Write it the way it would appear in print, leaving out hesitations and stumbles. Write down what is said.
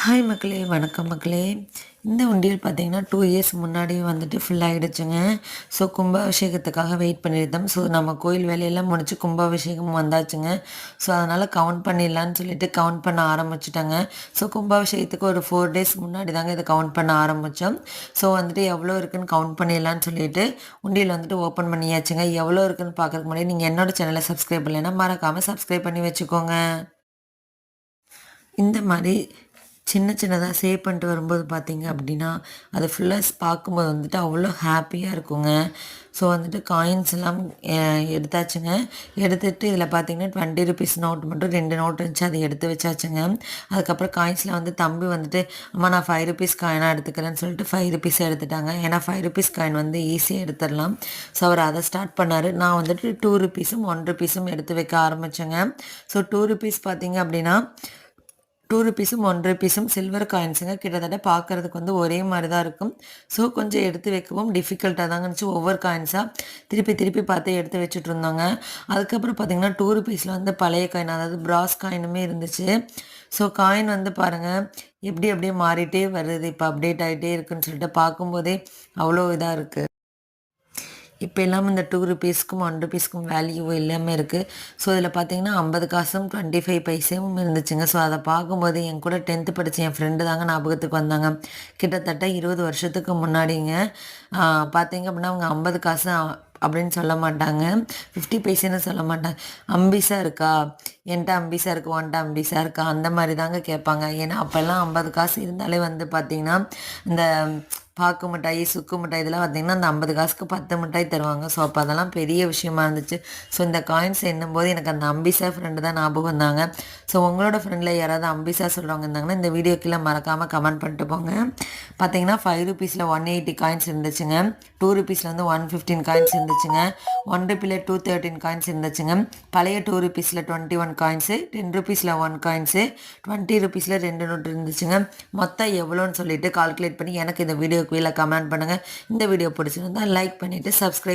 Hi மக்களே, வணக்கம் மக்களே. இந்த உண்டியல் பார்த்தீங்கன்னா 2 இயர்ஸ் முன்னாடி வந்துட்டு ஃபில் ஆகிடுச்சுங்க. ஸோ கும்பாபிஷேகத்துக்காக வெயிட் பண்ணியிருந்தோம். ஸோ நம்ம கோயில் வேலையெல்லாம் முடிச்சு கும்பாபிஷேகம் வந்தாச்சுங்க. ஸோ அதனால் கவுண்ட் பண்ணிடலான்னு சொல்லிட்டு கவுண்ட் பண்ண ஆரம்பிச்சுட்டாங்க. ஸோ கும்பாபிஷேகத்துக்கு ஒரு 4 டேஸ் முன்னாடி தாங்க இதை கவுண்ட் பண்ண ஆரம்பித்தோம். ஸோ வந்துட்டு எவ்வளோ இருக்குன்னு கவுண்ட் பண்ணிடலான்னு சொல்லிட்டு உண்டியல் வந்துட்டு ஓப்பன் பண்ணியாச்சுங்க. எவ்வளோ இருக்குன்னு பார்க்குறதுக்கு முன்னாடி நீங்கள் என்னோட சேனலை சப்ஸ்கிரைப் பண்ணலைன்னா மறக்காமல் சப்ஸ்கிரைப் பண்ணி வச்சுக்கோங்க. இந்த மாதிரி சின்ன சின்னதாக சேவ் பண்ணிட்டு வரும்போது பார்த்தீங்க அப்படின்னா, அது ஃபுல்லாக பார்க்கும்போது வந்துட்டு அவ்வளோ ஹாப்பியாக இருக்குங்க. ஸோ வந்துட்டு காயின்ஸ் எல்லாம் எடுத்தாச்சுங்க. எடுத்துட்டு இதில் பார்த்தீங்கன்னா ₹20 நோட் மட்டும் 2 நோட் இருந்துச்சு. அதை எடுத்து வச்சாச்சுங்க. அதுக்கப்புறம் காயின்ஸில் வந்து தம்பி வந்துட்டு, அம்மா நான் ₹5 காயினாக எடுத்துக்கிறேன்னு சொல்லிட்டு ₹5 எடுத்துட்டாங்க. ஏன்னா ₹5 காயின் வந்து ஈஸியாக எடுத்துடலாம். ஸோ அவர் அதை ஸ்டார்ட் பண்ணார். நான் வந்துட்டு ₹2ம் ₹1ம் எடுத்து வைக்க ஆரம்பித்தேங்க. ஸோ ₹2 பார்த்தீங்க அப்படின்னா ₹2ம் ₹1ம் சில்வர் காயின்ஸுங்க. கிட்டத்தட்ட பார்க்குறதுக்கு வந்து ஒரே மாதிரி தான் இருக்கும். ஸோ கொஞ்சம் எடுத்து வைக்கவும் டிஃபிகல்ட்டாக தாங்க இருந்துச்சு. ஒவ்வொரு காயின்ஸாக திருப்பி திருப்பி பார்த்து எடுத்து வச்சுட்டு இருந்தோங்க. அதுக்கப்புறம் பார்த்தீங்கன்னா ₹2ல் வந்து பழைய காயின், அதாவது பிராஸ் காயினுமே இருந்துச்சு. ஸோ காயின் வந்து பாருங்கள் எப்படி அப்படியே மாறிட்டே வருது, இப்போ அப்டேட் ஆகிட்டே இருக்குன்னு சொல்லிட்டு பார்க்கும்போதே அவ்வளோ இதாக இருக்குது. இப்போ எல்லாம் இந்த ₹2க்கும் ₹1க்கும் வேல்யூ எல்லாமே இருக்குது. ஸோ இதில் பார்த்தீங்கன்னா 50 காசும் 25 பைசாவும் இருந்துச்சுங்க. ஸோ அதை பார்க்கும்போது என் கூட 10th படித்த என் ஃப்ரெண்டு தாங்க ஞாபகத்துக்கு வந்தாங்க. கிட்டத்தட்ட 20 வருஷத்துக்கு முன்னாடிங்க. பார்த்தீங்க அப்படின்னா அவங்க 50 காசு அப்படின்னு சொல்ல மாட்டாங்க, 50 பைசேன்னு சொல்ல மாட்டாங்க. அம்பிசா இருக்கா, என்கிட்ட அம்பிசா இருக்குது, உன்ட்ட அம்பிசா இருக்கா, அந்த மாதிரி தாங்க கேட்பாங்க. ஏன்னா அப்போல்லாம் 50 காசு இருந்தாலே வந்து பார்த்திங்கன்னா இந்த பாக்கு மிட்டாய், சுக்கு மிட்டாய் இதெல்லாம் பார்த்திங்கன்னா அந்த 50 காசுக்கு 10 மிட்டாய் தருவாங்க. ஸோ அப்போ அதெல்லாம் பெரிய விஷயமா இருந்துச்சு. ஸோ இந்த காயின்ஸ் எண்ணும்போது எனக்கு அந்த அம்பிசா ஃப்ரெண்டு தான் ஞாபகம் வந்தாங்க. ஸோ உங்களோட ஃப்ரெண்டில் யாராவது அம்பிசா சொல்கிறவங்க இருந்தாங்கன்னா இந்த வீடியோ கீழே மறக்காமல் கமெண்ட் பண்ணிட்டு போங்க. பார்த்தீங்கன்னா ₹5ல் 180 காயின்ஸ் இருந்துச்சுங்க. ₹2ல் வந்து 115 காயின்ஸ் இருந்துச்சுங்க. ₹1ல் 213 காயின்ஸ் இருந்துச்சுங்க. பழைய ₹2ல் 21 காயின்ஸு, ₹10ல் 1 காயின்ஸு, ₹20ல் 2 நோட்டு இருந்துச்சுங்க. மொத்தம் எவ்வளோன்னு சொல்லிட்டு கால்குலேட் பண்ணி எனக்கு இந்த வீடியோ கீழே கமெண்ட் பண்ணுங்கள். இந்த வீடியோ பிடிச்சிருந்தா லைக் பண்ணிவிட்டு சப்ஸ்கிரைப்